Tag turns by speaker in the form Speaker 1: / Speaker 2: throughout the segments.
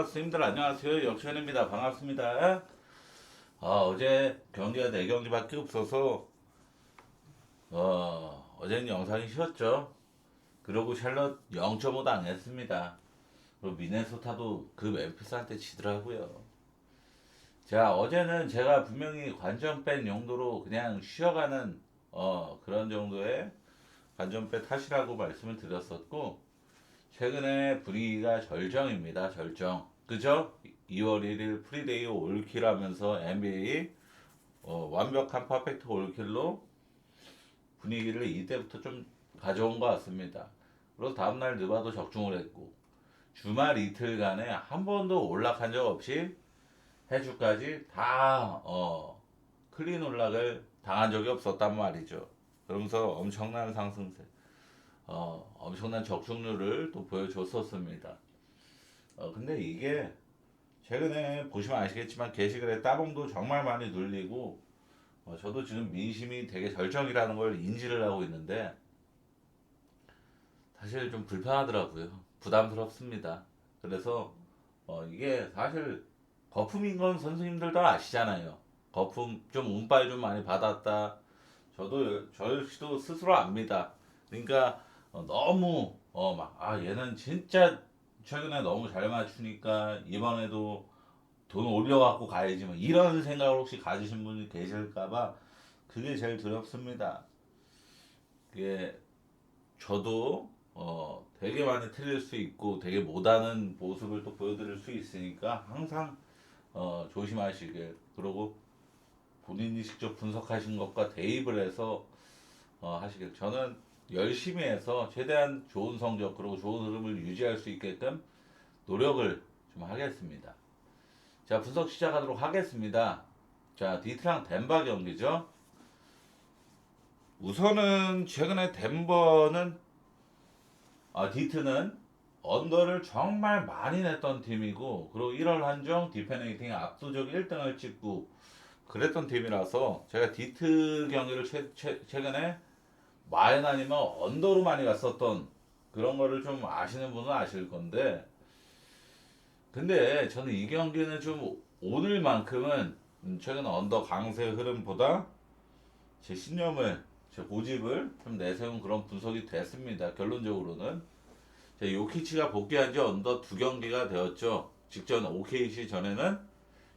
Speaker 1: 스님들 안녕하세요. 역전입니다. 반갑습니다. 어제 경기가 4경기밖에 없어서, 어제는 영상이 쉬었죠. 그러고 샬럿 0.5 당했습니다. 그리고 미네소타도 그 멤피스한테 지더라고요. 자, 어제는 제가 분명히 관전 뺀 용도로 그냥 쉬어가는, 그런 정도의 관전 뺀 탓이라고 말씀을 드렸었고, 최근에 분위기가 절정입니다. 절정. 그죠? 2월 1일 프리데이 올킬 하면서 NBA 완벽한 퍼펙트 올킬로 분위기를 이때부터 좀 가져온 것 같습니다. 그래서 다음날 느바도 적중을 했고 주말 이틀간에 한 번도 올락한 적 없이 해주까지 다 클린 올락을 당한 적이 없었단 말이죠. 그러면서 엄청난 상승세, 엄청난 적중률을 또 보여줬었습니다. 근데 이게 최근에 보시면 아시겠지만 게시글에 따봉도 정말 많이 눌리고 저도 지금 민심이 되게 절정이라는 걸 인지를 하고 있는데 사실 좀 불편하더라고요. 부담스럽습니다. 그래서 이게 사실 거품인 건 선생님들도 아시잖아요. 거품 좀 운빨 좀 많이 받았다. 저 역시도 스스로 압니다. 그러니까 너무 얘는 진짜 최근에 너무 잘 맞추니까 이번에도 돈 올려갖고 가야지 뭐 이런 생각을 혹시 가지신 분이 계실까봐 그게 제일 두렵습니다. 그게 저도 되게 많이 틀릴 수 있고 되게 못하는 모습을 또 보여드릴 수 있으니까 항상 조심하시길. 그리고 본인이 직접 분석하신 것과 대입을 해서 하시길. 저는 열심히 해서 최대한 좋은 성적 그리고 좋은 흐름을 유지할 수 있게끔 노력을 좀 하겠습니다. 자, 분석 시작하도록 하겠습니다. 자, 디트랑 덴버 경기죠. 우선은 최근에 디트는 언더를 정말 많이 냈던 팀이고, 그리고 1월 한정 디펜레이팅 압도적 1등을 찍고 그랬던 팀이라서 제가 디트 경기를 최근에 마인 아니면 언더로 많이 갔었던 그런 거를 좀 아시는 분은 아실 건데, 근데 저는 이 경기는 좀 오늘만큼은 최근 언더 강세 흐름보다 제 신념을, 제 고집을 좀 내세운 그런 분석이 됐습니다. 결론적으로는 요키치가 복귀한 지 언더 2경기가 되었죠. 직전 OKC 전에는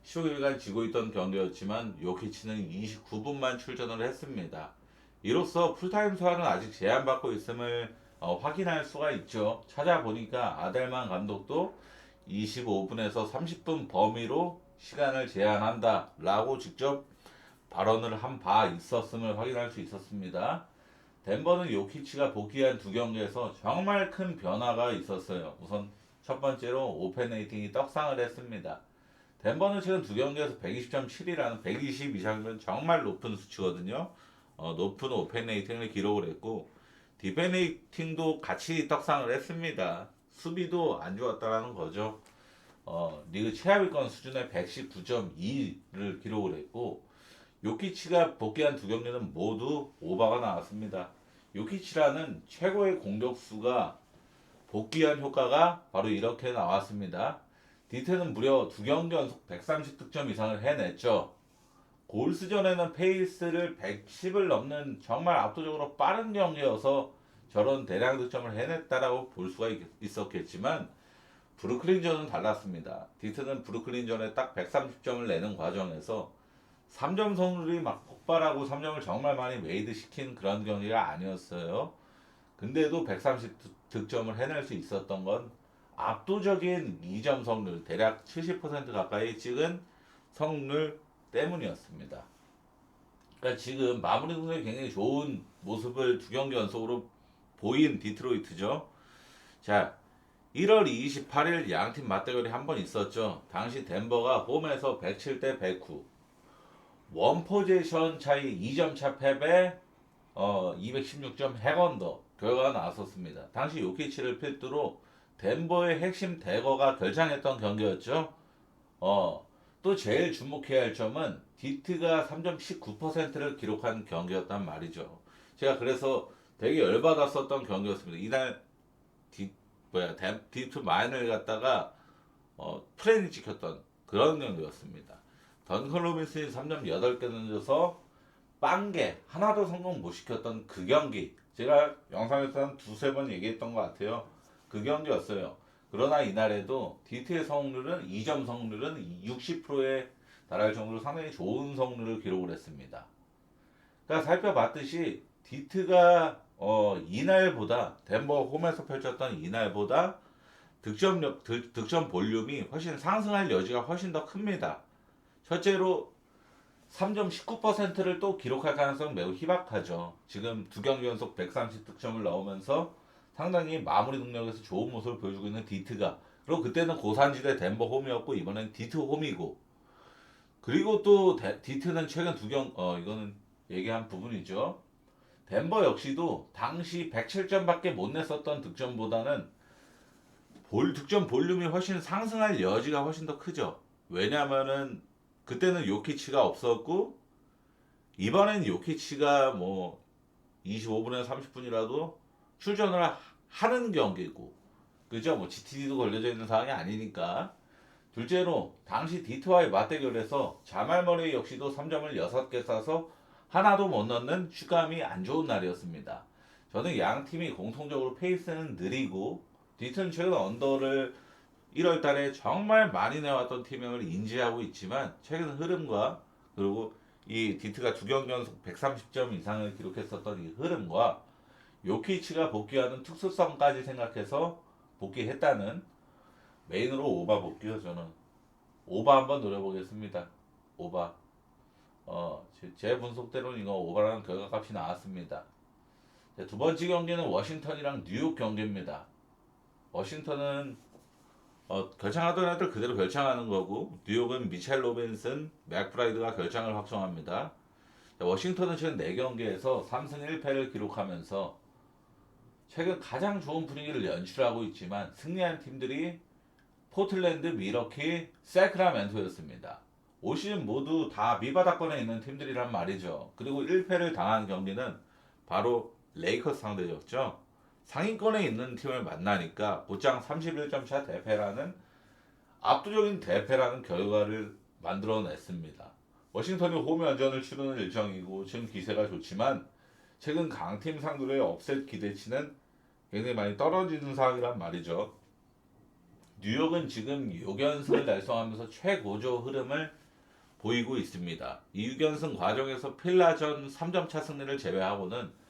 Speaker 1: 15일간 지고 있던 경기였지만 요키치는 29분만 출전을 했습니다. 이로써 풀타임 소화는 아직 제한받고 있음을 확인할 수가 있죠. 찾아보니까 아델만 감독도 25분에서 30분 범위로 시간을 제한한다 라고 직접 발언을 한 바 있었음을 확인할 수 있었습니다. 덴버는 요키치가 복귀한 2경기에서 정말 큰 변화가 있었어요. 우선 첫 번째로 오펜 레이팅이 떡상을 했습니다. 덴버는 최근 2경기에서 120.7이라는 120 이상이면 정말 높은 수치거든요. 높은 오펜 레이팅을 기록을 했고 디펜 레이팅도 같이 떡상을 했습니다. 수비도 안 좋았다라는 거죠. 리그 최하위권 수준의 119.2를 기록을 했고 요키치가 복귀한 2경기는 모두 오버가 나왔습니다. 요키치라는 최고의 공격수가 복귀한 효과가 바로 이렇게 나왔습니다. 디테는 무려 2경기 연속 130득점 이상을 해냈죠. 골스전에는 페이스를 110을 넘는 정말 압도적으로 빠른 경기여서 저런 대량 득점을 해냈다라고 볼 수가 있었겠지만 브루클린전은 달랐습니다. 디트는 브루클린전에 딱 130점을 내는 과정에서 3점 성률이 막 폭발하고 3점을 정말 많이 메이드 시킨 그런 경기가 아니었어요. 근데도 130 득점을 해낼 수 있었던 건 압도적인 2점 성률, 대략 70% 가까이 찍은 성률 때문이었습니다. 그러니까 지금 마무리 동작이 굉장히 좋은 모습을 2경기 연속으로 보인 디트로이트죠. 자, 1월 28일 양팀 맞대결이 한 번 있었죠. 당시 덴버가 홈에서 107대 109. 원 포지션 차이 2점 차 패배 216점 핵언더 결과가 나왔었습니다. 당시 요키치를 필두로 덴버의 핵심 대거가 결장했던 경기였죠. 또 제일 주목해야 할 점은 디트가 3점 19%를 기록한 경기였단 말이죠. 제가 그래서 되게 열받았었던 경기였습니다. 이날 디트 마인을 갖다가 프레임이 찍혔던 그런 경기였습니다. 던컨 로빈슨이 3점 8개 던져서 빵개 하나도 성공 못 시켰던 그 경기, 제가 영상에서 한 두세 번 얘기했던 것 같아요. 그 경기였어요. 그러나 이날에도 디트의 성공률은 2점 성공률은 60%에 달할 정도로 상당히 좋은 성공률을 기록을 했습니다. 그러니까 살펴봤듯이 디트가 이날보다 덴버 홈에서 펼쳤던 이날보다 득점 볼륨이 훨씬 상승할 여지가 훨씬 더 큽니다. 첫째로 3점 19%를 또 기록할 가능성은 매우 희박하죠. 지금 두 경기 연속 130득점을 넣으면서 상당히 마무리 능력에서 좋은 모습을 보여주고 있는 디트가, 그리고 그때는 고산지대 덴버 홈이었고 이번엔 디트 홈이고, 그리고 또 디트는 최근 이거는 얘기한 부분이죠. 덴버 역시도 당시 107점밖에 못 냈었던 득점보다는 득점 볼륨이 훨씬 상승할 여지가 훨씬 더 크죠. 왜냐면은 그때는 요키치가 없었고 이번엔 요키치가 뭐 25분에서 30분이라도 출전을 하는 경기고, 그죠? 뭐 GTD도 걸려져 있는 상황이 아니니까. 둘째로 당시 디트와의 맞대결에서 자말 머레이 역시도 3점을 6개 쏴서 하나도 못 넣는 슈감이 안 좋은 날이었습니다. 저는 양 팀이 공통적으로 페이스는 느리고, 디트는 최근 언더를 1월 달에 정말 많이 내왔던 팀임을 인지하고 있지만 최근 흐름과, 그리고 이 디트가 두 경기 연속 130점 이상을 기록했었던 이 흐름과 요키치가 복귀하는 특수성까지 생각해서 복귀했다는, 메인으로 오바 복귀요. 저는 오바 한번 노려보겠습니다. 오바. 제 분석대로는 이거 오바라는 결과값이 나왔습니다. 두 번째 경기는 워싱턴이랑 뉴욕 경기입니다. 워싱턴은 결창하던 애들 그대로 결창하는 거고, 뉴욕은 미첼 로빈슨, 맥브라이드가 결창을 확정합니다. 워싱턴은 최근 4경기에서 3승 1패를 기록하면서 최근 가장 좋은 분위기를 연출하고 있지만 승리한 팀들이 포틀랜드, 미러키, 세크라멘토였습니다. 올 시즌 모두 다 미바닥권에 있는 팀들이란 말이죠. 그리고 1패를 당한 경기는 바로 레이커스 상대였죠. 상위권에 있는 팀을 만나니까 곧장 31점 차 대패라는, 압도적인 대패라는 결과를 만들어냈습니다. 워싱턴이 홈 연전을 치르는 일정이고 지금 기세가 좋지만 최근 강팀 상대의 업셋 기대치는 굉장히 많이 떨어지는 상황이란 말이죠. 뉴욕은 지금 6연승을 달성하면서 최고조 흐름을 보이고 있습니다. 이 6연승 과정에서 필라전 3점차 승리를 제외하고는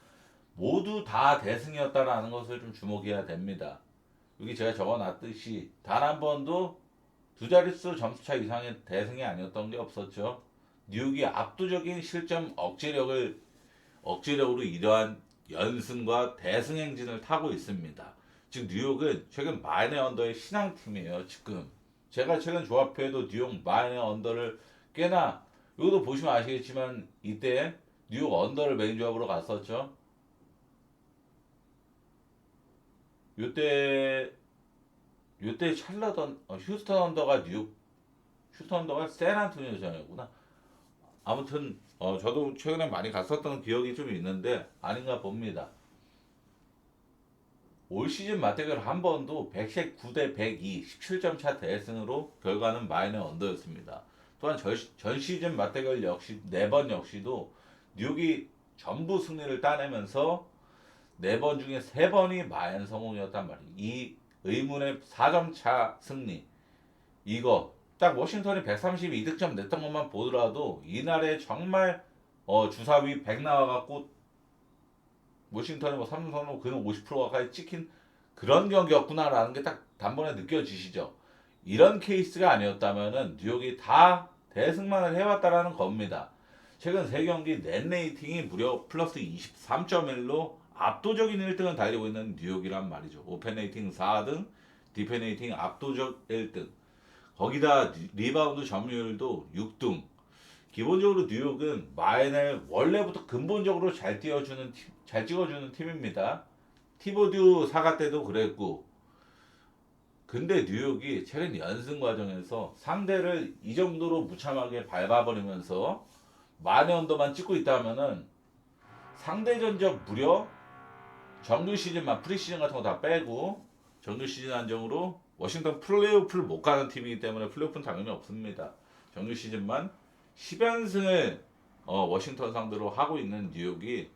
Speaker 1: 모두 다 대승이었다라는 것을 좀 주목해야 됩니다. 여기 제가 적어놨듯이 단 한 번도 두 자릿수 점수차 이상의 대승이 아니었던 게 없었죠. 뉴욕이 압도적인 실점 억지력으로 이러한 연승과 대승 행진을 타고 있습니다. 즉 뉴욕은 최근 마이너 언더의 신앙팀이에요. 지금 제가 최근 조합표에도 뉴욕 마이너 언더를 꽤나, 이것도 보시면 아시겠지만 이때 뉴욕 언더를 메인 조합으로 갔었죠. 요때 휴스턴 언더가 휴스턴 언더가 샌안토니오전이었구나. 아무튼 저도 최근에 많이 갔었던 기억이 좀 있는데 아닌가 봅니다. 올 시즌 맞대결 한 번도 119대 102, 17점 차 대승으로 결과는 마이너 언더였습니다. 또한 전 시즌 맞대결 역시 4번 역시도 뉴욕이 전부 승리를 따내면서 4번 중에 3번이 마이너 성공이었단 말이에요. 이 의문의 4점 차 승리, 이거 딱 워싱턴이 132득점 냈던 것만 보더라도 이날에 정말 주사위 100 나와갖고 워싱턴이 뭐 3선으로 그는 50% 가까이 찍힌 그런 경기였구나라는 게 딱 단번에 느껴지시죠. 이런 케이스가 아니었다면은 뉴욕이 다 대승만을 해왔다라는 겁니다. 최근 3경기 넷 레이팅이 무려 플러스 23.1로 압도적인 1등을 달리고 있는 뉴욕이란 말이죠. 오펜 레이팅 4등, 디펜 레이팅 압도적 1등. 거기다 리바운드 점유율도 6등. 기본적으로 뉴욕은 마인을 원래부터 근본적으로 잘 찍어주는 팀입니다. 티보듀 사가 때도 그랬고. 근데 뉴욕이 최근 연승 과정에서 상대를 이 정도로 무참하게 밟아버리면서 만의 언더만 찍고 있다면은 상대 전적 무려 정규 시즌만 프리시즌 같은 거 다 빼고 정규 시즌 한정으로 워싱턴 플레이오프를 못 가는 팀이기 때문에 플레이오프는 당연히 없습니다. 정규 시즌만 10연승을 워싱턴 상대로 하고 있는 뉴욕이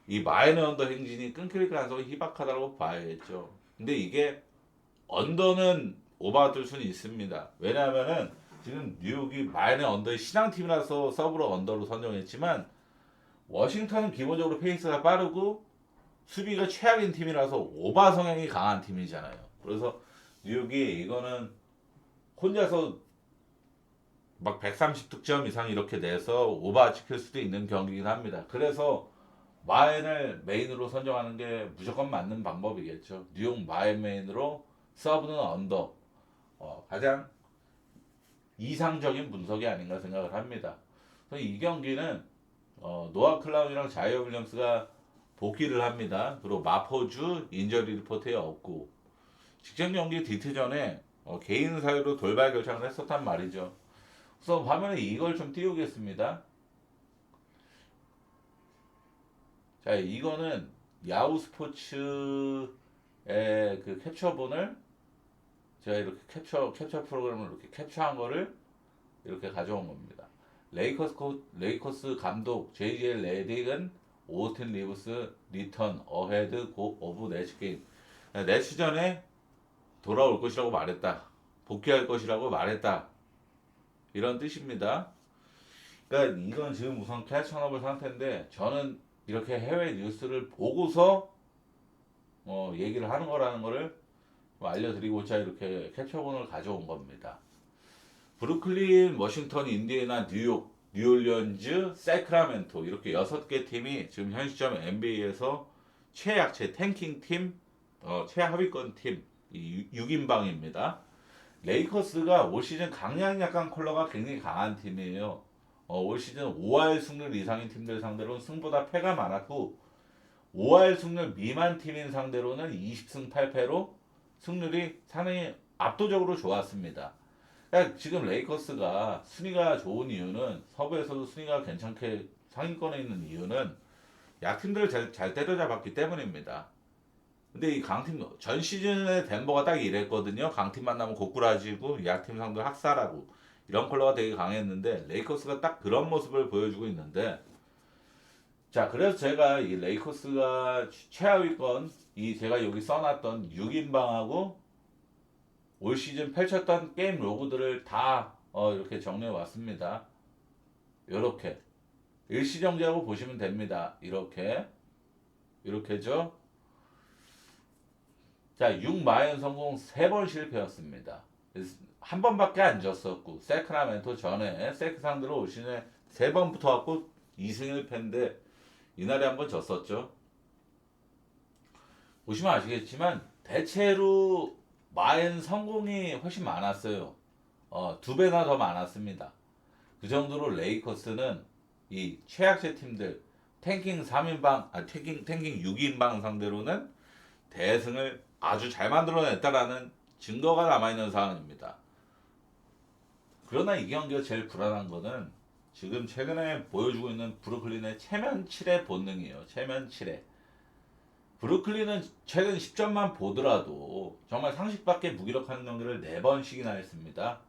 Speaker 1: 이 마이너 언더 행진이 끊길 가능성이 희박하다고 봐야겠죠. 근데 이게 언더는 오버될 수는 있습니다. 왜냐하면은 지금 뉴욕이 마이너 언더의 신앙팀이라서 서브로 언더로 선정했지만 워싱턴은 기본적으로 페이스가 빠르고 수비가 최악인 팀이라서 오바 성향이 강한 팀이잖아요. 그래서 뉴욕이 이거는 혼자서 막 130득점 이상 이렇게 내서 오바 지킬 수도 있는 경기이긴 합니다. 그래서 마인을 메인으로 선정하는 게 무조건 맞는 방법이겠죠. 뉴욕 마인 메인으로 서브는 언더 가장 이상적인 분석이 아닌가 생각을 합니다. 그래서 이 경기는 노아 클라운이랑 자이어 윌리엄스가 복귀를 합니다. 그리고 마포주 인저리 리포트에 없고 직전 경기 디트 전에 개인 사유로 돌발 결정을 했었단 말이죠. 그래서 화면에 이걸 좀 띄우겠습니다. 자, 이거는 야후 스포츠의 그 캡처본을 제가 이렇게 캡처 프로그램을 이렇게 캡처한 거를 이렇게 가져온 겁니다. 레이커스 감독 JJ 레딕은 오스틴 리브스 리턴 어헤드 오브 내치 게임. 내치 전에 돌아올 것이라고 말했다. 복귀할 것이라고 말했다. 이런 뜻입니다. 그러니까 이건 지금 우선 캐치너블 상태인데 저는 이렇게 해외 뉴스를 보고서 얘기를 하는 거라는 거를 알려드리고자 이렇게 캡처본을 가져온 겁니다. 브루클린, 워싱턴, 인디애나, 뉴욕, 뉴올리언즈, 세크라멘토 이렇게 6개 팀이 지금 현 시점 NBA에서 최약체 탱킹 팀, 최하위권 팀 6인방입니다. 레이커스가 올 시즌 강약 약간 컬러가 굉장히 강한 팀이에요. 올 시즌 5할 승률 이상인 팀들 상대로는 승보다 패가 많았고 5할 승률 미만 팀인 상대로는 20승 8패로 승률이 상당히 압도적으로 좋았습니다. 그러니까 지금 레이커스가 순위가 좋은 이유는 서부에서도 순위가 괜찮게 상위권에 있는 이유는 약팀들을 잘 때려잡았기 때문입니다. 근데 이 강팀 전 시즌에 덴버가 딱 이랬거든요. 강팀 만나면 고꾸라지고 약팀 상대 학살하고 이런 컬러가 되게 강했는데 레이커스가 딱 그런 모습을 보여주고 있는데 자 그래서 제가 이 레이커스가 최하위권 이 제가 여기 써놨던 6인방하고 올 시즌 펼쳤던 게임 로그들을 다 이렇게 정리해 왔습니다. 이렇게 일시정지하고 보시면 됩니다. 이렇게죠. 자, 6마연 성공 3번 실패였습니다. 한 번밖에 안 졌었고 세크라멘토 전에 세크 상대로 올 시즌에 3번 붙어갖고 2승 1패인데 이날에 한 번 졌었죠. 보시면 아시겠지만 대체로 마엔 성공이 훨씬 많았어요. 2배나 더 많았습니다. 그 정도로 레이커스는 이 최약체 팀들 탱킹 3인방, 탱킹 6인방 상대로는 대승을 아주 잘 만들어냈다라는 증거가 남아있는 상황입니다. 그러나 이 경기가 제일 불안한 거는 지금 최근에 보여주고 있는 브루클린의 체면 7의 본능이에요. 체면 7의. 브루클린은 최근 10점만 보더라도 정말 상식밖에 무기력한 경기를 4번씩이나 했습니다.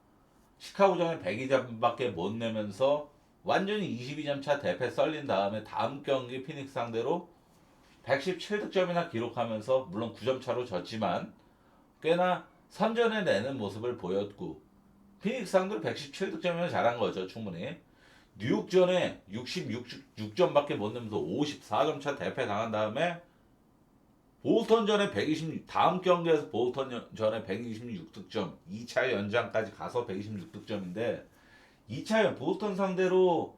Speaker 1: 시카고전에 102점밖에 못 내면서 완전히 22점 차 대패 썰린 다음에 다음 경기 피닉스 상대로 117득점이나 기록하면서 물론 9점 차로 졌지만 꽤나 선전해 내는 모습을 보였고 피닉스 상대로 117득점이면 잘한 거죠. 충분히. 뉴욕전에 66점밖에 못 내면서 54점 차 대패 당한 다음에 보스턴전에 120 다음 경기에서 보스턴전에 126득점 2차 연장까지 가서 126득점인데 2차 보스턴 상대로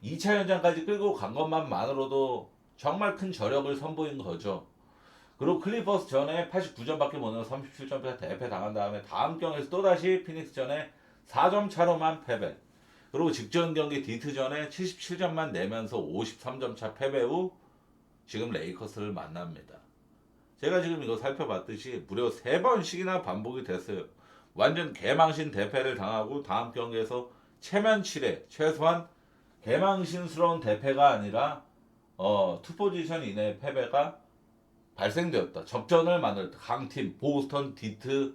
Speaker 1: 2차 연장까지 끌고 간 것만으로도 정말 큰 저력을 선보인 거죠. 그리고 클리퍼스 전에 89점밖에 못 내서 37점 대패 당한 다음에 다음 경기에서 또다시 피닉스 전에 4점 차로만 패배. 그리고 직전 경기 디트 전에 77점만 내면서 53점 차 패배 후 지금 레이커스를 만납니다. 제가 지금 이거 살펴봤듯이 무려 3번씩이나 반복이 됐어요. 완전 개망신 대패를 당하고 다음 경기에서 체면 7회 최소한 개망신스러운 대패가 아니라 투포지션 이내의 패배가 발생되었다. 접전을 만들 때 강팀 보스턴 디트가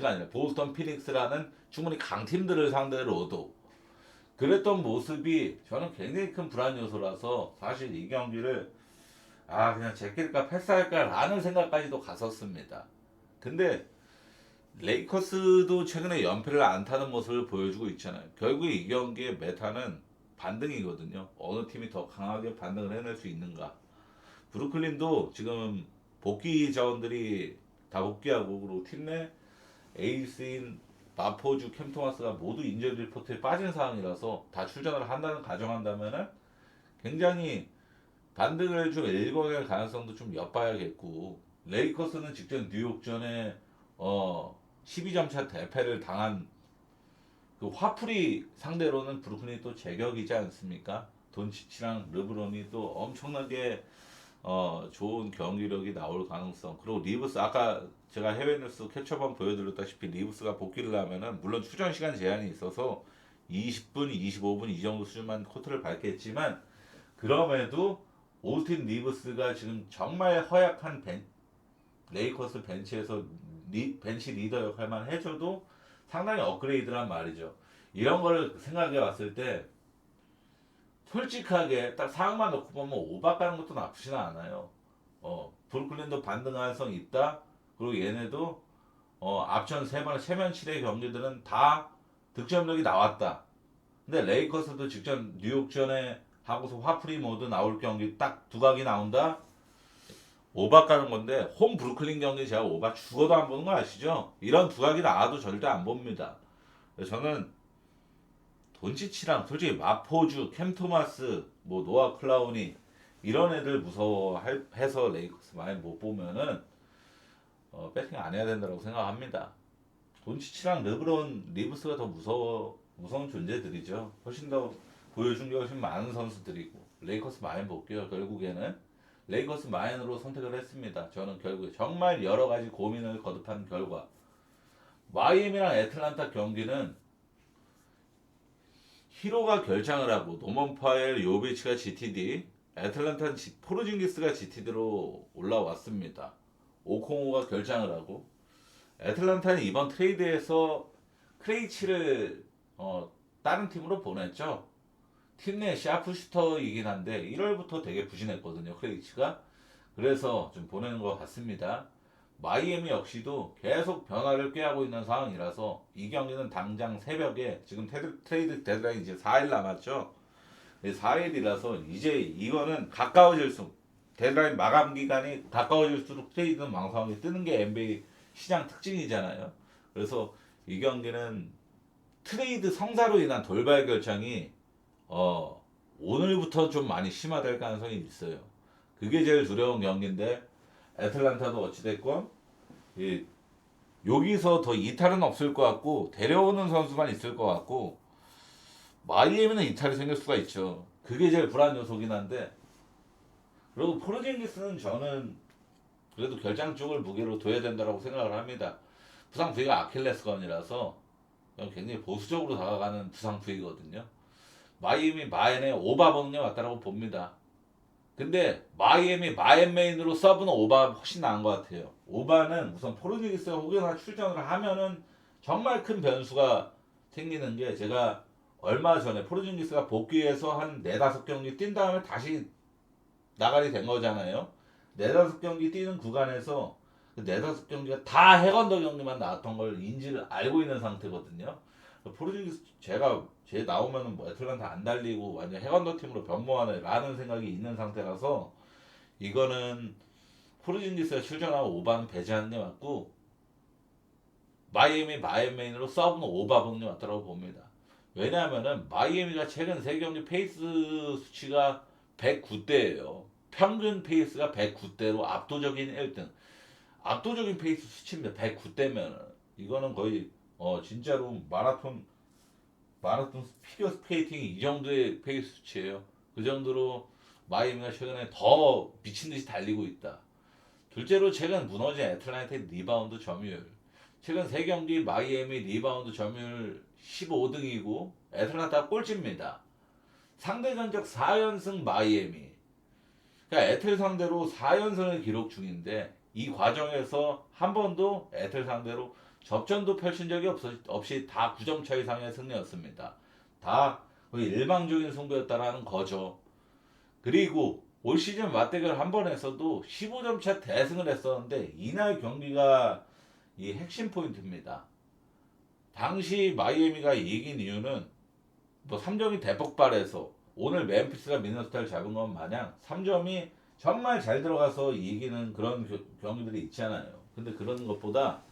Speaker 1: 아니라 보스턴 피닉스라는 충분히 강팀들을 상대로도 그랬던 모습이 저는 굉장히 큰 불안 요소라서 사실 이 경기를 그냥 제낄까 패스할까 라는 생각까지도 갔었습니다. 근데 레이커스도 최근에 연패를 안 타는 모습을 보여주고 있잖아요. 결국 이 경기의 메타는 반등이거든요. 어느 팀이 더 강하게 반등을 해낼 수 있는가. 브루클린도 지금 복귀 자원들이 다 복귀하고 그리고 팀 내 에이스인 마포주 캠 토마스가 모두 인저리 리포트에 빠진 상황이라서 다 출전을 한다는 가정한다면은 굉장히 반등을 좀 일궈낼 가능성도 좀 엿봐야겠고 레이커스는 직전 뉴욕전에 12점 차 대패를 당한 그 화풀이 상대로는 브루클린이 또 제격이지 않습니까? 돈치치랑 르브론이 또 엄청나게 좋은 경기력이 나올 가능성. 그리고 리브스 아까 제가 해외 뉴스 캡처본 보여드렸다시피 리브스가 복귀를 하면은 물론 출전 시간 제한이 있어서 20분, 25분 이 정도 수준만 코트를 밟겠지만 그럼에도 오스틴 리브스가 지금 정말 허약한 레이커스 벤치에서 벤치 리더 역할만 해줘도 상당히 업그레이드란 말이죠. 이런 거를 생각해 봤을 때 솔직하게 딱 상황만 놓고 보면 오바 가는 것도 나쁘지는 않아요. 브루클린도 반등 가능성이 있다. 그리고 얘네도 앞전 세번 세면칠의 경기들은 다 득점력이 나왔다. 근데 레이커스도 직전 뉴욕전에 하고서 화풀이 모드 나올 경기 딱 두각이 나온다. 오바 가는 건데 홈 브루클린 경기 제가 오바 죽어도 안 보는 거 아시죠? 이런 두각이 나와도 절대 안 봅니다. 저는 돈치치랑 솔직히 마포주, 캠 토마스, 뭐 노아 클라우니 이런 애들 무서워해서 레이커스 많이 못 보면은 배팅 안 해야 된다고 생각합니다. 돈치치랑 르브론, 리브스가 더 무서운 존재들이죠. 훨씬 더 보여준 게 훨씬 많은 선수들이고 레이커스 많이 볼게요. 결국에는 레이커스 마인으로 선택을 했습니다. 저는 결국에 정말 여러 가지 고민을 거듭한 결과 마이애미랑 애틀란타 경기는 히로가 결장을 하고 노먼 파엘, 요비치가 GTD, 애틀란타 포르징기스가 GTD로 올라왔습니다. 오콩호가 결장을 하고 애틀란타는 이번 트레이드에서 크레이치를 다른 팀으로 보냈죠. 팀 내 샤프슈터이긴 한데 1월부터 되게 부진했거든요. 크레이치가. 그래서 좀 보내는 것 같습니다. 마이애미 역시도 계속 변화를 꾀하고 있는 상황이라서 이 경기는 당장 새벽에 지금 트레이드 데드라인 이제 4일 남았죠. 4일이라서 이제 이거는 데드라인 마감 기간이 가까워질수록 트레이드는 왕성하게 뜨는 게 NBA 시장 특징이잖아요. 그래서 이 경기는 트레이드 성사로 인한 돌발 결정이 오늘부터 좀 많이 심화될 가능성이 있어요. 그게 제일 두려운 경기인데 애틀란타도 어찌됐건 여기서 더 이탈은 없을 것 같고 데려오는 선수만 있을 것 같고 마이애미는 이탈이 생길 수가 있죠. 그게 제일 불안 요소긴 한데 그리고 포르징기스는 저는 그래도 결장 쪽을 무게로 둬야 된다고 생각을 합니다. 부상 부위가 아킬레스건이라서 굉장히 보수적으로 다가가는 부상 부위거든요. 마이애미 마엔에 오바범에 왔다라고 봅니다. 근데 마이애미 마엔메인으로 서브는 오바가 훨씬 나은 것 같아요. 오바는 우선 포르징기스가 혹여나 출전을 하면은 정말 큰 변수가 생기는 게 제가 얼마 전에 포르징기스가 복귀해서 한 4-5경기 뛴 다음에 다시 나가리 된 거잖아요. 4-5경기 뛰는 구간에서 그 4-5경기가 다 해건더 경기만 나왔던 걸 인지를 알고 있는 상태거든요. 포르징기스 제 나오면은 뭐 애틀란타 안 달리고 완전 해건더 팀으로 변모하네 라는 생각이 있는 상태라서 이거는 포르징기스가 출전하고 오바는 배제하는 게 맞고 마이애미 마이애미인으로 서브는 오바봉이 맞다고 봅니다. 왜냐하면은 마이애미가 최근 3경기 페이스 수치가 109대예요. 평균 페이스가 109대로 압도적인 1등. 압도적인 페이스 수치입니다. 109대면 이거는 거의 진짜로 마라톤 피겨 스케이팅이 이 정도의 페이스 수치예요. 그 정도로 마이애미가 최근에 더 미친 듯이 달리고 있다. 둘째로 최근 무너진 애틀란타의 리바운드 점유율. 최근 3경기 마이애미 리바운드 점유율 15등이고 애틀란타 꼴찌입니다. 상대 전적 4연승 마이애미. 그러니까 애틀 상대로 4연승을 기록 중인데 이 과정에서 한 번도 애틀 상대로 접전도 펼친 적이 없이 다 9점 차 이상의 승리였습니다. 다 거의 일방적인 승부였다라는 거죠. 그리고 올 시즌 맞대결 한 번에서도 15점 차 대승을 했었는데 이날 경기가 이 핵심 포인트입니다. 당시 마이애미가 이긴 이유는 뭐 3점이 대폭발해서 오늘 멤피스가 미네소타를 잡은 것 마냥 3점이 정말 잘 들어가서 이기는 그런 경기들이 있잖아요. 근데 그런 것보다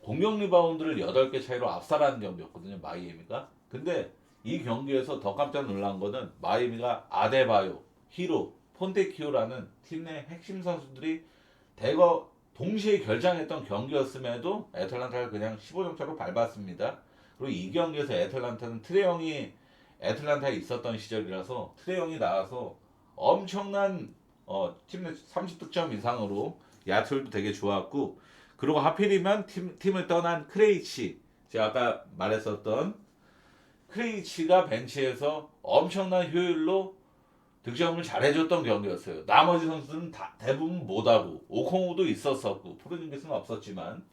Speaker 1: 공격 리바운드를 8개 차이로 압살하는 경기였거든요, 마이애미가. 근데 이 경기에서 더 깜짝 놀란 거는 마이애미가 아데바요, 히로, 폰테키오라는 팀 내 핵심 선수들이 대거 동시에 결장했던 경기였음에도 애틀란타를 그냥 15점 차로 밟았습니다. 그리고 이 경기에서 애틀란타는 트레 형이 애틀란타에 있었던 시절이라서 트레 형이 나와서 엄청난 팀 내 30득점 이상으로 야투도 되게 좋았고, 그리고 하필이면 팀을 떠난 크레이치, 제가 아까 말했었던 크레이치가 벤치에서 엄청난 효율로 득점을 잘해줬던 경기였어요. 나머지 선수들은 대부분 못하고 오콩우도 있었었고 포르징기스는 없었지만,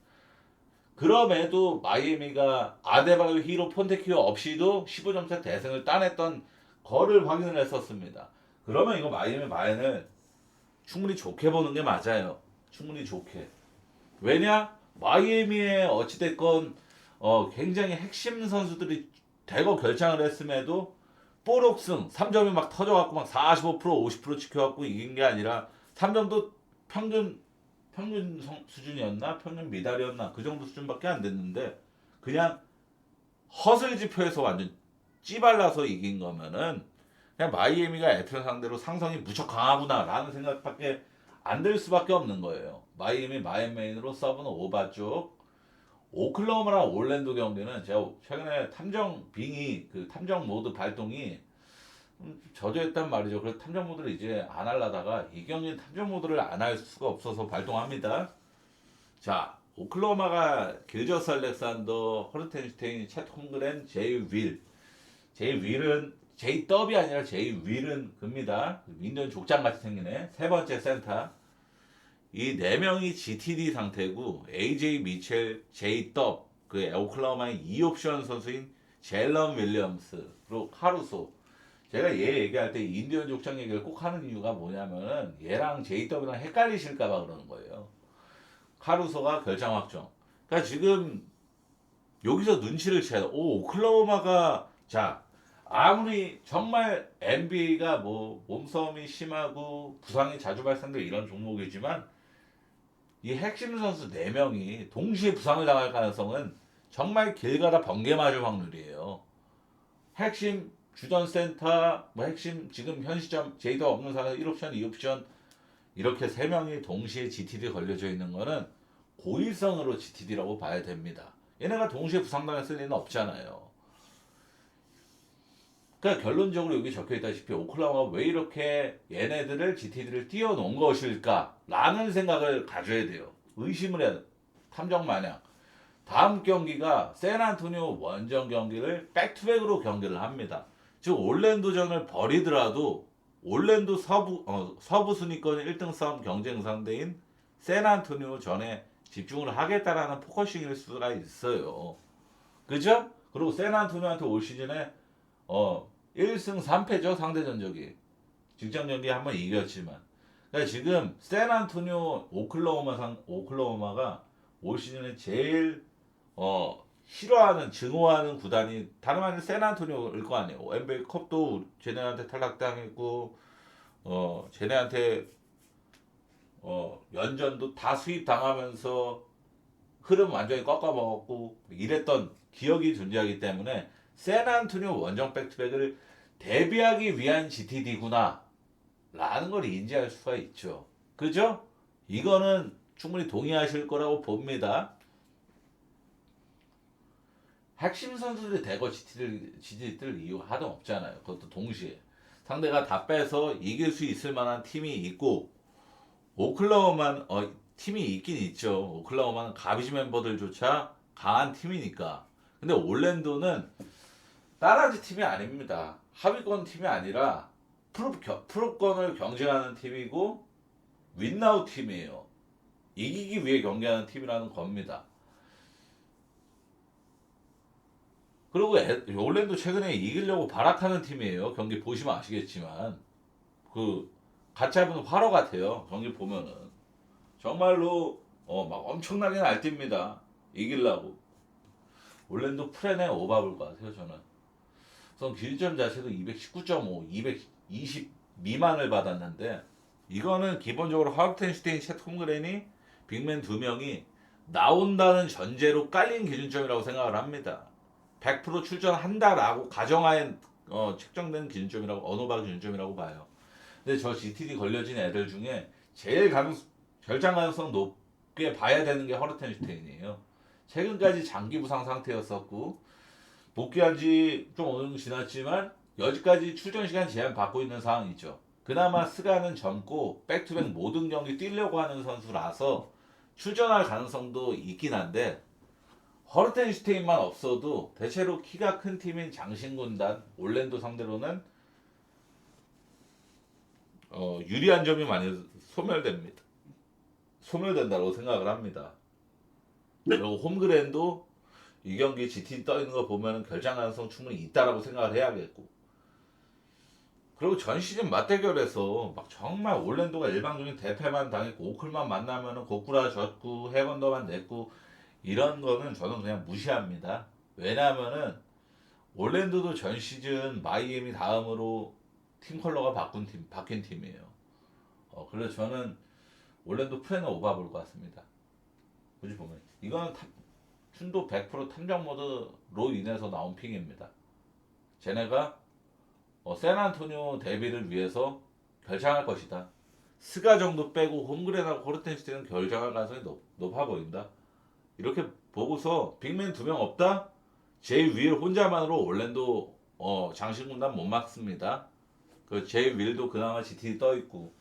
Speaker 1: 그럼에도 마이애미가 아데바요, 히로, 폰테키오 없이도 15점차 대승을 따냈던 거를 확인을 했었습니다. 그러면 이거 마이애미 마인을 충분히 좋게 보는 게 맞아요. 충분히 좋게. 왜냐? 마이애미에 어찌됐건 굉장히 핵심 선수들이 대거 결장을 했음에도 뽀록승 3점이 막 터져갖고 막 45% 50% 지켜갖고 이긴 게 아니라 3점도 평균 수준이었나 평균 미달이었나 그 정도 수준밖에 안 됐는데 그냥 허슬 지표에서 완전 찌발라서 이긴 거면은 그냥 마이애미가 애틀 상대로 상성이 무척 강하구나라는 생각밖에 안 들 수밖에 없는 거예요. 마이애미 마인메인으로 서브는 오바 쪽. 오클라호마랑 올랜도 경기는 제가 최근에 탐정 빙이 그 탐정 모드 발동이 저조했단 말이죠. 그래서 탐정 모드를 이제 안 하려다가 이 경기는 탐정 모드를 안 할 수가 없어서 발동합니다. 자, 오클라호마가 길저스 알렉산더, 허르텐슈테인, 챗 홈그렌, 제이 윌. 제이 윌은 제이 더비 아니라 제이 윌은 급니다. 윈도우 족장같이 생기네. 세 번째 센터. 이 네 명이 GTD 상태고 AJ 미첼, 제이 더, 그 오클라호마의 2옵션 선수인 젤런 윌리엄스, 그리고 카루소. 제가 얘 얘기할 때 인디언 족장 얘기를 꼭 하는 이유가 뭐냐면은 얘랑 제이 더비랑 헷갈리실까봐 그러는 거예요. 카루소가 결장 확정. 그러니까 지금 여기서 눈치를 채야 돼. 오, 오클라호마가 자 아무리 정말 NBA가 뭐 몸싸움이 심하고 부상이 자주 발생돼 이런 종목이지만 이 핵심 선수 4명이 동시에 부상을 당할 가능성은 정말 길 가다 번개 맞을 확률이에요. 핵심 주전 센터, 뭐 핵심 지금 현 시점 제이더 없는 상황에서 1옵션, 2옵션 이렇게 3명이 동시에 GTD 걸려져 있는 거는 고의성으로 GTD라고 봐야 됩니다. 얘네가 동시에 부상당했을 리는 없잖아요. 그러니까 결론적으로 여기 적혀 있다시피 오클라호마가 왜 이렇게 얘네들을 GTD를 띄워놓은 것일까? 라는 생각을 가져야 돼요. 의심을 해야 돼. 탐정 마냥. 다음 경기가 샌안토니오 원정 경기를 백투백으로 경기를 합니다. 즉 올랜도전을 버리더라도 올랜도 서부 순위권 1등 싸움 경쟁 상대인 샌안토니오 전에 집중을 하겠다라는 포커싱일 수가 있어요. 그죠? 그리고 샌안토니오한테 올 시즌에 1승 3패죠, 상대 전적이. 직전 경기 한번 이겼지만. 그러니까 지금 샌안토니오 오클라호마가 올 시즌에 제일 싫어하는 증오하는 구단이 다름 아닌 샌안토니오일 거 아니에요. NBA 컵도 쟤네한테 탈락당했고 쟤네한테 연전도 다 수입당하면서 흐름 완전히 꺾어먹었고 이랬던 기억이 존재하기 때문에 샌안토니오 원정 백투백을 대비하기 위한 GTD구나 라는 걸 인지할 수가 있죠. 그죠? 이거는 충분히 동의하실 거라고 봅니다. 핵심 선수들이 대거 GTD 뜰 이유 하도 없잖아요. 그것도 동시에 상대가 다 빼서 이길 수 있을 만한 팀이 있고 오클라호마는 팀이 있긴 있죠. 오클라호마는 가비지 멤버들조차 강한 팀이니까. 근데 올랜도는 따라지 팀이 아닙니다. 하위권 팀이 아니라 프로권을 경쟁하는 팀이고 윈나우 팀이에요. 이기기 위해 경기하는 팀이라는 겁니다. 그리고 올랜도 최근에 이기려고 발악하는 팀이에요. 경기 보시면 아시겠지만 그 갓잡은 화로 같아요. 경기 보면은 정말로 막 엄청나게 날뜁니다. 이기려고. 올랜도 프렌의 오바볼 것 같아요. 저는. 우선 기준점 자체도 219.5, 220 미만을 받았는데 이거는 기본적으로 하르텐슈테인, 챗 홈그렌이 빅맨 두 명이 나온다는 전제로 깔린 기준점이라고 생각을 합니다. 100% 출전한다라고 가정하에 책정된 기준점이라고 언어바 기준점이라고 봐요. 근데 저 GTD 걸려진 애들 중에 제일 결장 가능성 높게 봐야 되는 게 허르텐슈테인이에요. 최근까지 장기 부상 상태였었고 복귀한 지 좀 어느 정도 지났지만 여지까지 출전 시간 제한 받고 있는 상황이죠. 그나마 스가는 젊고 백투백 모든 경기 뛰려고 하는 선수라서 출전할 가능성도 있긴 한데 허르텐슈테인만 없어도 대체로 키가 큰 팀인 장신군단 올랜도 상대로는 유리한 점이 많이 소멸된다고 생각을 합니다. 그리고 홈그랜도 이 경기 GT 떠 있는 거 보면 결장 가능성 충분히 있다라고 생각을 해야겠고, 그리고 전 시즌 맞대결에서 막 정말 올랜도가 일방적인 대패만 당했고 오클만 만나면은 고꾸라졌고 해건더만 냈고 이런 거는 저는 그냥 무시합니다. 왜냐하면은 올랜도도 전 시즌 마이애미 다음으로 팀 컬러가 바뀐 팀이에요. 그래서 저는 올랜도 프레는 오바 볼 것 같습니다. 굳이 보면 이거는 춘도 100% 탐정 모드로 인해서 나온 핑입니다. 쟤네가 샌안토니오 데뷔를 위해서 결장할 것이다. 스가 정도 빼고 홈그레나고 호르텐슈테인은 결장할 가능성이 높아 보인다. 이렇게 보고서 빅맨 두 명 없다? 제이 윌 혼자만으로 올랜도 장신군단 못 막습니다. 그 제이 윌도 그나마 GT 떠 있고,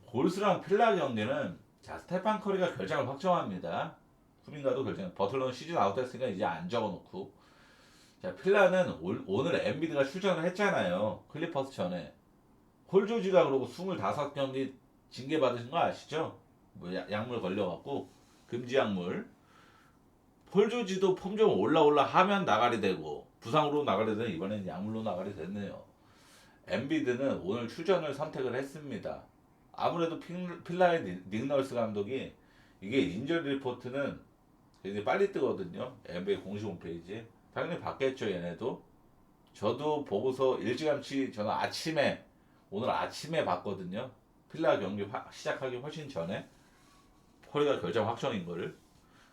Speaker 1: 골스랑 필라 경기는 자 스테판 커리가 결장을 확정합니다. 쿠민가도 결정. 버틀러는 시즌 아웃됐으니까 이제 안 적어놓고. 자 필라는 오늘 엠비드가 출전을 했잖아요. 클리퍼스 전에. 홀 조지가 그러고 25경기 징계 받으신 거 아시죠? 뭐 약물 걸려갖고 금지 약물. 폴 조지도 폼 좀 올라 하면 나가리 되고 부상으로 나가리 되는 이번엔 약물로 나가리 됐네요. 엠비드는 오늘 출전을 선택을 했습니다. 아무래도 필라의 닉 널스 감독이 이게 인저리 리포트는 굉장히 빨리 뜨거든요. NBA 공식 홈페이지에. 당연히 받겠죠 얘네도. 저도 보고서 일찌감치 저는 오늘 아침에 봤거든요. 필라 경기 시작하기 훨씬 전에 커리가 결장 확정인 거를.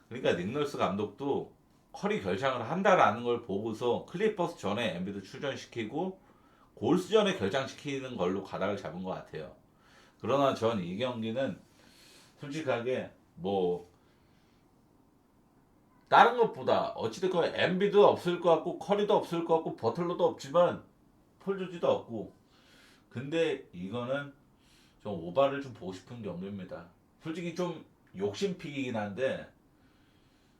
Speaker 1: 그러니까 닉널스 감독도 커리 결장을 한다라는 걸 보고서 클리퍼스 전에 엠비드 출전시키고 골스 전에 결장시키는 걸로 가닥을 잡은 것 같아요. 그러나 전 이 경기는 솔직하게 뭐 다른 것보다 어찌됐건 엠비도 없을 것 같고 커리도 없을 것 같고 버틀러도 없지만 폴 조지도 없고, 근데 이거는 좀 오바를 좀 보고 싶은 경기입니다. 솔직히 좀 욕심픽이긴 한데,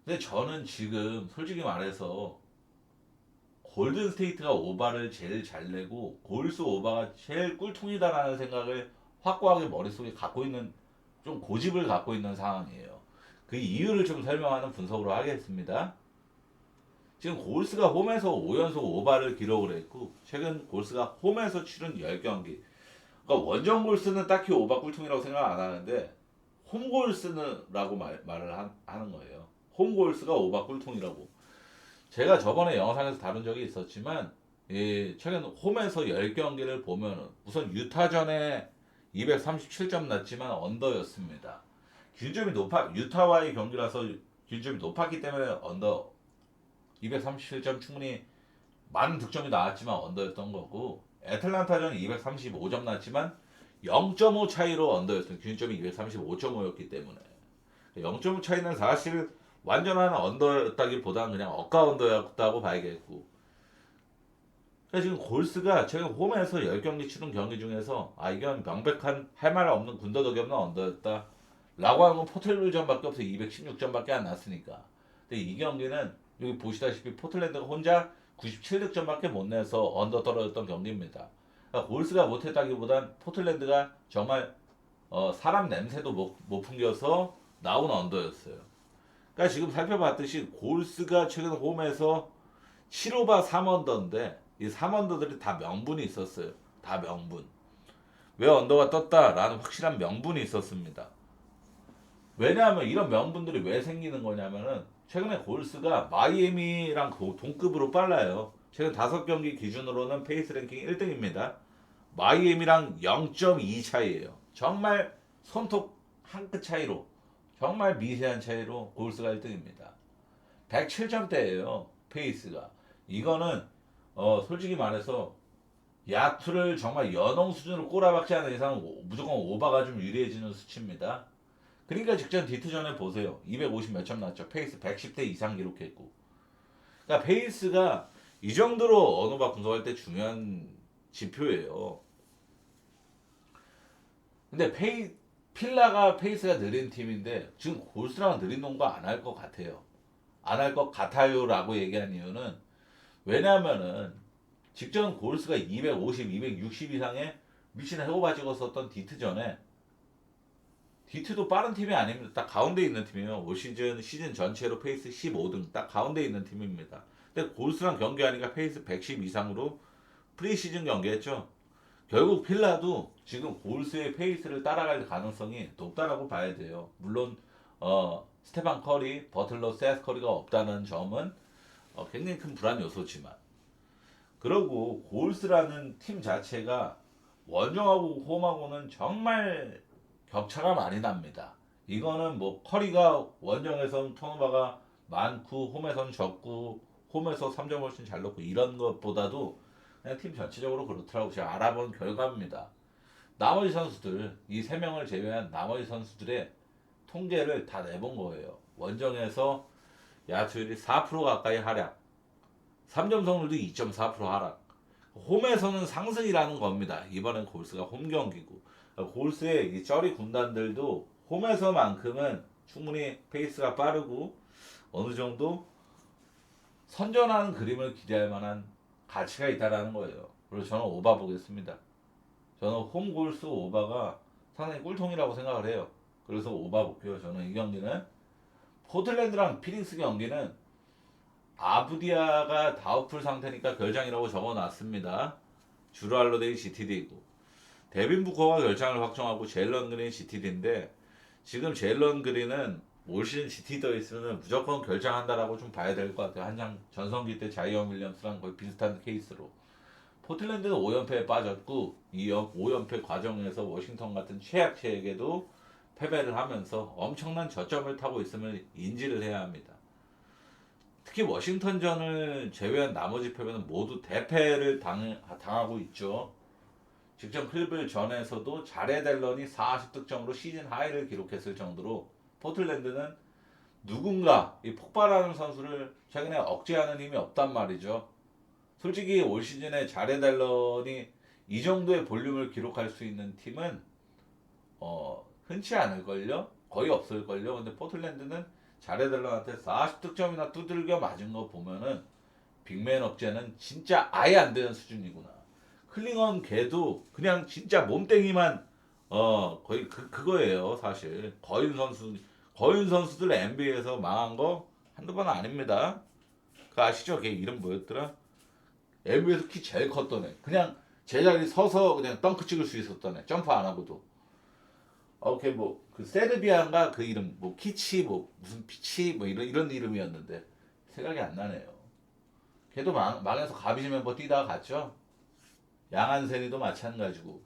Speaker 1: 근데 저는 지금 솔직히 말해서 골든 스테이트가 오바를 제일 잘 내고 골스 오바가 제일 꿀통이다라는 생각을 확고하게 머릿속에 갖고 있는, 좀 고집을 갖고 있는 상황이에요. 그 이유를 좀 설명하는 분석으로 하겠습니다. 지금 골스가 홈에서 5연속 오바를 기록을 했고 최근 골스가 홈에서 치른 10경기, 그러니까 원정 골스는 딱히 오바 꿀통이라고 생각 안 하는데 홈 골스는라고 말을 하는 거예요. 홈 골스가 오바 꿀통이라고. 제가 저번에 영상에서 다룬 적이 있었지만 최근 홈에서 10경기를 보면은 우선 유타전에 237점 났지만 언더였습니다. 기준점이 유타와의 경기라서 기준점이 높았기 때문에 언더 237점 충분히 많은 득점이 나왔지만 언더였던 거고, 애틀란타전 235점 났지만 0.5 차이로 언더였어요. 기준점이 235.5였기 때문에 0.5 차이는 사실 완전한 언더였다기보다는 그냥 억가 언더였다고 봐야겠고, 그러니까 지금 골스가 최근 홈에서 10경기 치른 경기 중에서 이건 명백한 할 말 없는 군더더기 없는 언더였다 라고 하는 건 포틀전밖에 없어요. 216점밖에 안 났으니까. 근데 이 경기는 여기 보시다시피 포틀랜드가 혼자 97득점밖에 못 내서 언더 떨어졌던 경기입니다. 그러니까 골스가 못했다기보단 포틀랜드가 정말 사람 냄새도 못 풍겨서 나온 언더였어요. 그러니까 지금 살펴봤듯이 골스가 최근 홈에서 7오바 3언더인데 이 3언더들이 다 명분이 있었어요. 다 명분. 왜 언더가 떴다라는 확실한 명분이 있었습니다. 왜냐하면 이런 명분들이 왜 생기는 거냐면은 최근에 골스가 마이애미랑 동급으로 빨라요. 최근 5경기 기준으로는 페이스 랭킹 1등입니다. 마이애미랑 0.2 차이예요. 정말 손톱 한 끗 차이로 정말 미세한 차이로 골스가 1등입니다. 107점대예요. 페이스가. 이거는 솔직히 말해서 야투를 정말 연홍 수준으로 꼬라박지 않는 이상 무조건 오바가 좀 유리해지는 수치입니다. 그러니까 직전 디트전에 보세요. 250 몇 점 났죠. 페이스 110대 이상 기록했고. 그러니까 페이스가 이 정도로 언어바 분석할 때 중요한 지표예요. 근데 필라가 페이스가 느린 팀인데 지금 골스랑 느린 농구 안 할 것 같아요. 안 할 것 같아요라고 얘기한 이유는 왜냐하면은 직전 골스가 250, 260 이상의 미친 해고바 찍었었던 디트전에 디트도 빠른 팀이 아닙니다. 딱 가운데 있는 팀이에요. 올 시즌 전체로 페이스 15등 딱 가운데 있는 팀입니다. 근데 골스랑 경기하니까 페이스 110 이상으로 프리시즌 경기했죠. 결국 필라도 지금 골스의 페이스를 따라갈 가능성이 높다라고 봐야 돼요. 물론 스테판 커리, 버틀러, 세스 커리가 없다는 점은 굉장히 큰 불안 요소지만 그러고 골스라는 팀 자체가 원정하고 홈하고는 정말 격차가 많이 납니다. 이거는 뭐 커리가 원정에선 턴오버가 많고 홈에선 적고 홈에서 3점 훨씬 잘 넣고 이런 것보다도 그냥 팀 전체적으로 그렇더라고 제가 알아본 결과입니다. 나머지 선수들 이 3명을 제외한 나머지 선수들의 통계를 다 내본 거예요. 원정에서 야투율이 4% 가까이 하락 3점 성률도 2.4% 하락 홈에서는 상승이라는 겁니다. 이번엔 골스가 홈 경기고 골스의 이 쩌리 군단들도 홈에서만큼은 충분히 페이스가 빠르고 어느 정도 선전하는 그림을 기대할 만한 가치가 있다라는 거예요. 그래서 저는 오바 보겠습니다. 저는 홈 골스 오바가 상당히 꿀통이라고 생각을 해요. 그래서 오바 볼게요. 저는 이 경기는 포틀랜드랑 피닉스 경기는 아부디아가 다우풀 상태니까 결장이라고 적어놨습니다. 주루 할로데이 GTD이고 데빈 부커가 결장을 확정하고 제일런 그린 GTD인데 지금 제일런 그린은 올 시즌 GT 있으면 무조건 결장한다라고 좀 봐야 될 것 같아요. 한창 전성기 때 자이언 윌리엄스랑 거의 비슷한 케이스로 포틀랜드는 5연패에 빠졌고 이 5연패 과정에서 워싱턴 같은 최약체에게도 패배를 하면서 엄청난 저점을 타고 있음을 인지를 해야 합니다. 특히 워싱턴전을 제외한 나머지 패배는 모두 대패를 당하고 있죠. 직전 클리블전에서도 자레 델런이 40득점으로 시즌 하이를 기록했을 정도로 포틀랜드는 누군가 이 폭발하는 선수를 최근에 억제하는 힘이 없단 말이죠. 솔직히 올 시즌에 자레 델런이 이 정도의 볼륨을 기록할 수 있는 팀은 흔치 않을걸요? 거의 없을걸요? 근데 포틀랜드는 자레 델런한테 40득점이나 두들겨 맞은 거 보면은 빅맨 억제는 진짜 아예 안 되는 수준이구나. 클링엄 걔도 그냥 진짜 몸땡이만 거의 그거예요 사실. 거인 선수들 NBA에서 망한 거 한두 번 아닙니다. 그 아시죠? 걔 이름 뭐였더라? NBA에서 키 제일 컸던 애. 그냥 제자리 서서 그냥 덩크 찍을 수 있었던 애. 점프 안 하고도. 걔 뭐 그 세르비아인가 그 이름 뭐 키치 뭐 무슨 피치 뭐 이런 이름이었는데 생각이 안 나네요. 걔도 망해서 가비지 멤버 뛰다가 갔죠. 양한센이도 마찬가지고.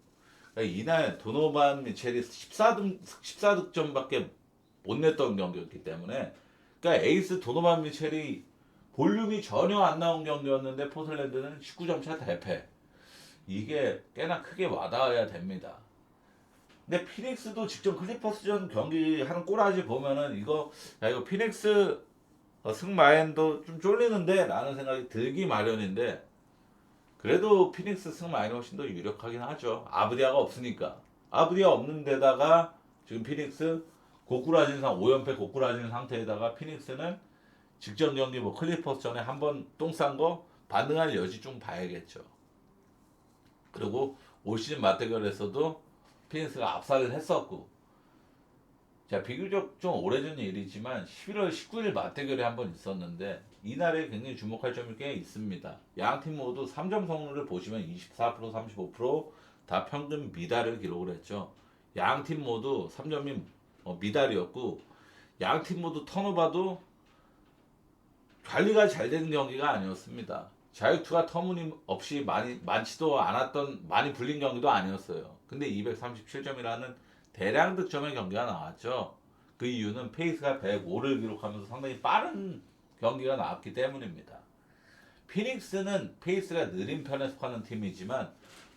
Speaker 1: 그러니까 이날 도노반 미첼이 14득점밖에 못 냈던 경기였기 때문에 그러니까 에이스 도노반 미첼이 볼륨이 전혀 안 나온 경기였는데 포틀랜드는 19점 차 대패. 이게 꽤나 크게 와닿아야 됩니다. 근데 피닉스도 직전 클리퍼스전 경기 하는 꼬라지 보면은 이거 피닉스 승마인도 좀 쫄리는데 라는 생각이 들기 마련인데 그래도 피닉스 승마인이 훨씬 더 유력하긴 하죠. 아브디아가 없으니까. 아브디아 없는 데다가 지금 피닉스 고꾸라진 5연패 고꾸라진 상태에다가 피닉스는 직전 경기 뭐 클리퍼스 전에 한번 똥 싼 거 반등할 여지 좀 봐야겠죠. 그리고 올 시즌 맞대결에서도 피닉스가 압살을 했었고, 자, 비교적 좀 오래전 일이지만 11월 19일 맞대결이 한 번 있었는데 이날에 굉장히 주목할 점이 꽤 있습니다. 양 팀 모두 3점 성공률을 보시면 24%, 35%다 평균 미달을 기록을 했죠. 양 팀 모두 3점이 미달이었고, 양 팀 모두 턴오버도 관리가 잘 되는 경기가 아니었습니다. 자유투가 터무니없이 많지도 않았던, 많이 불린 경기도 아니었어요. 근데 237점이라는 대량 득점의 경기가 나왔죠. 그 이유는 페이스가 105를 기록하면서 상당히 빠른 경기가 나왔기 때문입니다. 피닉스는 페이스가 느린 편에 속하는 팀이지만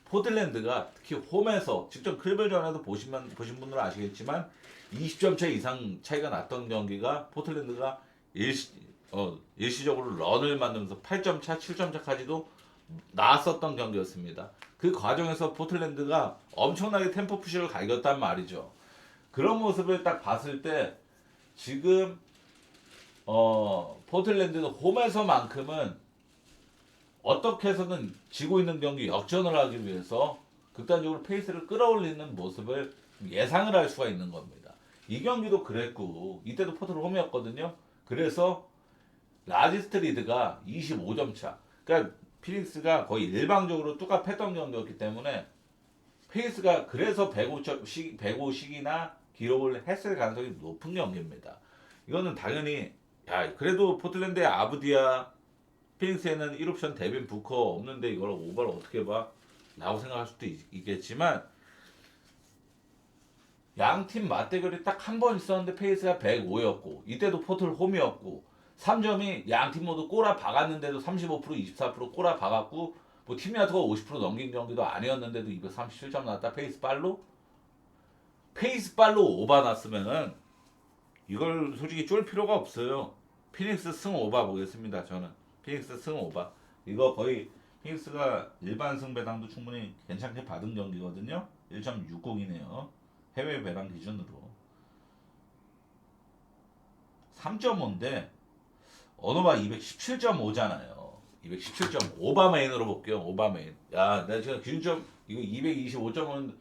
Speaker 1: 포틀랜드가 특히 홈에서 직접 클리블전에도 보신 분들은 아시겠지만 20점 차 이상 차이가 났던 경기가 포틀랜드가 일시적으로 런을 만들면서 8점 차, 7점 차까지도 나왔었던 경기였습니다. 그 과정에서 포틀랜드가 엄청나게 템포 푸시를 갈겼단 말이죠. 그런 모습을 딱 봤을 때 지금 포틀랜드는 홈에서만큼은 어떻게 해서든 지고 있는 경기 역전을 하기 위해서 극단적으로 페이스를 끌어올리는 모습을 예상을 할 수가 있는 겁니다. 이 경기도 그랬고 이때도 포틀 홈이었거든요. 그래서 라지스트 리드가 25점 차. 그러니까 피닉스가 거의 일방적으로 뚜껑했던 경기였기 때문에 페이스가 그래서 105씩이나 기록을 했을 가능성이 높은 경기입니다. 이거는 당연히 그래도 포틀랜드의 아브디아, 피닉스에는 1옵션 데빈 부커 없는데 이걸 오버를 어떻게 봐? 라고 생각할 수도 있겠지만 양 팀 맞대결이 딱 한 번 있었는데 페이스가 105였고 이때도 포틀 홈이었고 3점이 양 팀 모두 꼬라 박았는데도 35%, 24% 꼬라 박았고 뭐 팀야트가 50% 넘긴 경기도 아니었는데도 237점 나왔다. 페이스 발로 오바 났으면은 이걸 솔직히 쫄 필요가 없어요. 피닉스 승 오바 보겠습니다. 저는 피닉스 승 오바. 이거 거의 피닉스가 일반 승 배당도 충분히 괜찮게 받은 경기거든요. 1.60이네요. 해외 배당 기준으로 3.5인데 어노바 217.5잖아요. 217점 오바메인으로 볼게요. 오바메인. 야, 내가 지금 기준점 이거 225점은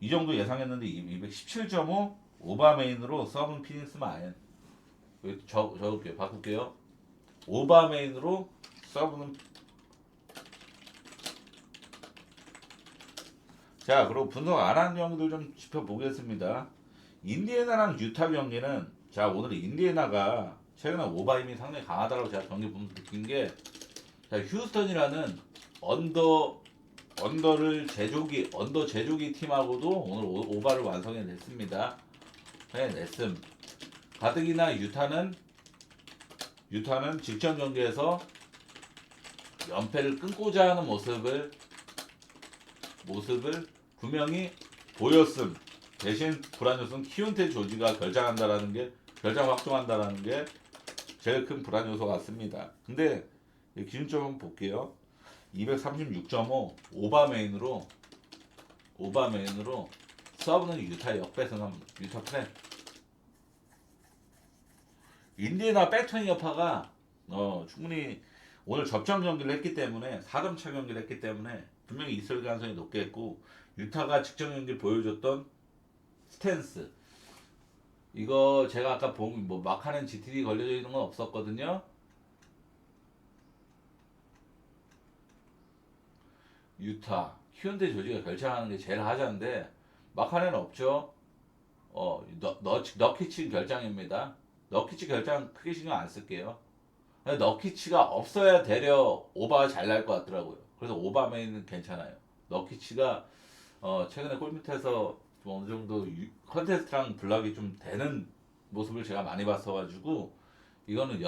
Speaker 1: 이 정도 예상했는데 217.5 오바메인으로 서브 피닉스 마인. 적을게요. 바꿀게요. 오바메인으로 서브는. 자, 그리고 분석 안 한 경기도 좀 짚어보겠습니다. 인디애나랑 유타 경기는, 자, 오늘 인디애나가 최근에 오바임이 상당히 강하다고 제가 경기 보면서 느낀 게, 자, 휴스턴이라는 언더 제조기 팀하고도 오늘 오바를 완성해냈습니다. 해냈음. 가뜩이나 유타는 직전 경기에서 연패를 끊고자 하는 모습을 분명히 보였음. 대신 불안 요소는 키운테 조지가 결장 확정한다라는 게 제일 큰 불안 요소 같습니다. 근데 기준점 한번 볼게요. 236.5 오바메인으로 서브는 유타 역배선 유타 프렌. 인디애나 백턴 여파가 충분히 오늘 접전 경기를 했기 때문에 4점 차 경기를 했기 때문에 분명히 있을 가능성이 높겠고, 유타가 직전 경기를 보여줬던 스탠스, 이거 제가 아까 본 뭐 마카넨 GTD 걸려져 있는 건 없었거든요. 유타 휴은대 조지가 결정하는 게 제일 하자인데 마카넨 없죠. 너키치 결장입니다. 너키치 결장 크게 신경 안 쓸게요. 너키치가 없어야 되려 오바가 잘 날 것 같더라고요. 그래서 오바메인은 괜찮아요. 너키치가 최근에 골밑에서 좀 어느 정도 컨테스트랑 블락이 좀 되는 모습을 제가 많이 봤어가지고 이거는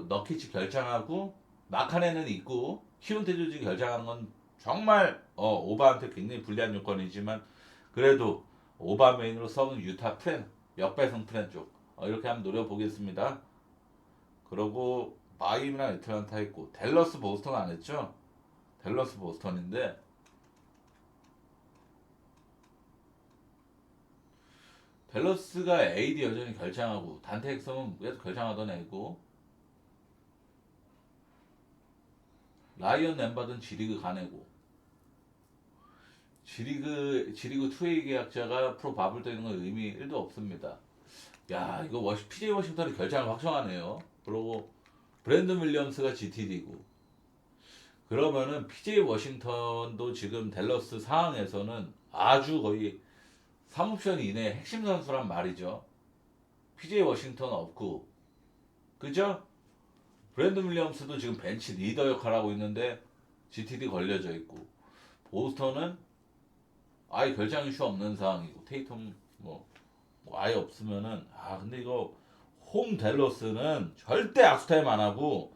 Speaker 1: 너키치 결장하고 마카네는 있고 키운테조지 결장하는 건 정말 오바한테 굉장히 불리한 요건이지만 그래도 오바 메인으로 서는 유타 프렌 역배성 프렌 쪽 이렇게 한번 노려보겠습니다. 그러고 마이애미랑 애틀란타 했고 댈러스 보스턴 안 했죠? 댈러스 보스턴인데 댈러스가 AD 여전히 결장하고 단테 엑섬은 계속 결장하던 애고 라이언 램바든 G리그 가내고 G리그 2A 계약자가 프로 바블 떠 있는 건 의미 1도 없습니다. 야, 이거 PJ 워싱턴이 결장을 확정하네요. 그리고 브랜든 윌리엄스가 GTD고. 그러면은 PJ 워싱턴도 지금 댈러스 상황에서는 아주 거의 3옵션 이내 핵심 선수란 말이죠. PJ 워싱턴 없고, 그죠? 브랜든 윌리엄스도 지금 벤치 리더 역할을 하고 있는데 GTD 걸려져 있고, 보스턴은 아예 결장 이슈 없는 상황이고, 테이텀 뭐 아예 없으면은, 근데 이거 홈 댈러스는 절대 악수타임 안 하고,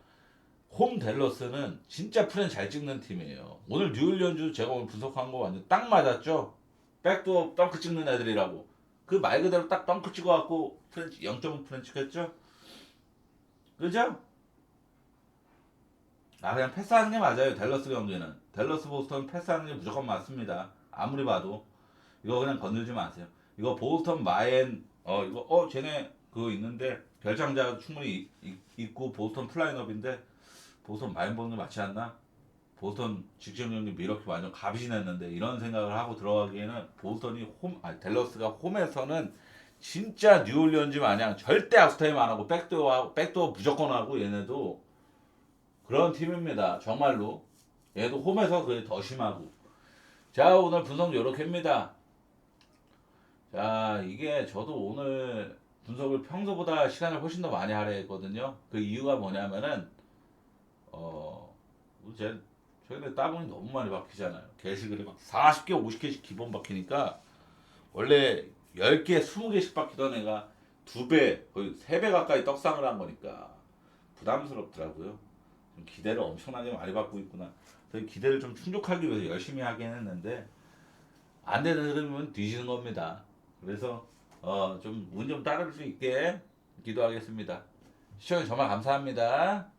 Speaker 1: 홈 댈러스는 진짜 프렌 잘 찍는 팀이에요. 오늘 뉴올리언즈 제가 오늘 분석한 거 완전 딱 맞았죠? 백도어 덩크 찍는 애들이라고. 그 말 그대로 딱 덩크 찍어갖고 프렌치 0.5 프렌치 했죠? 그죠? 그냥 패스하는 게 맞아요. 댈러스 경기는. 댈러스 보스턴 패스하는 게 무조건 맞습니다. 아무리 봐도. 이거 그냥 건들지 마세요. 이거 보스턴 마엔, 이거, 쟤네 그거 있는데 별장자 충분히 있고 보스턴 플라인업인데 보스턴 마인 보는 게 맞지 않나? 보스턴 직전 경기 미러키 완전 가비진했는데 이런 생각을 하고 들어가기에는 보스턴이 댈러스가 홈에서는 진짜 뉴올리언즈 마냥 절대 악스타임 안 하고 백도어 무조건 하고 얘네도 그런 팀입니다. 정말로. 얘도 홈에서 그게 더 심하고. 자, 오늘 분석 요렇게입니다. 자, 이게 저도 오늘 분석을 평소보다 시간을 훨씬 더 많이 하려 했거든요. 그 이유가 뭐냐면은 제 최근에 따봉이 너무 많이 박히잖아요. 게시글이 막 40개, 50개씩 기본 박히니까 원래 10개, 20개씩 박히던 애가 2배, 거의 3배 가까이 떡상을 한 거니까 부담스럽더라고요. 좀 기대를 엄청나게 많이 받고 있구나. 그래서 기대를 좀 충족하기 위해서 열심히 하긴 했는데 안 되는 흐름은 뒤지는 겁니다. 그래서 좀 운 좀 따를 수 있게 기도하겠습니다. 시청해 주셔서 정말 감사합니다.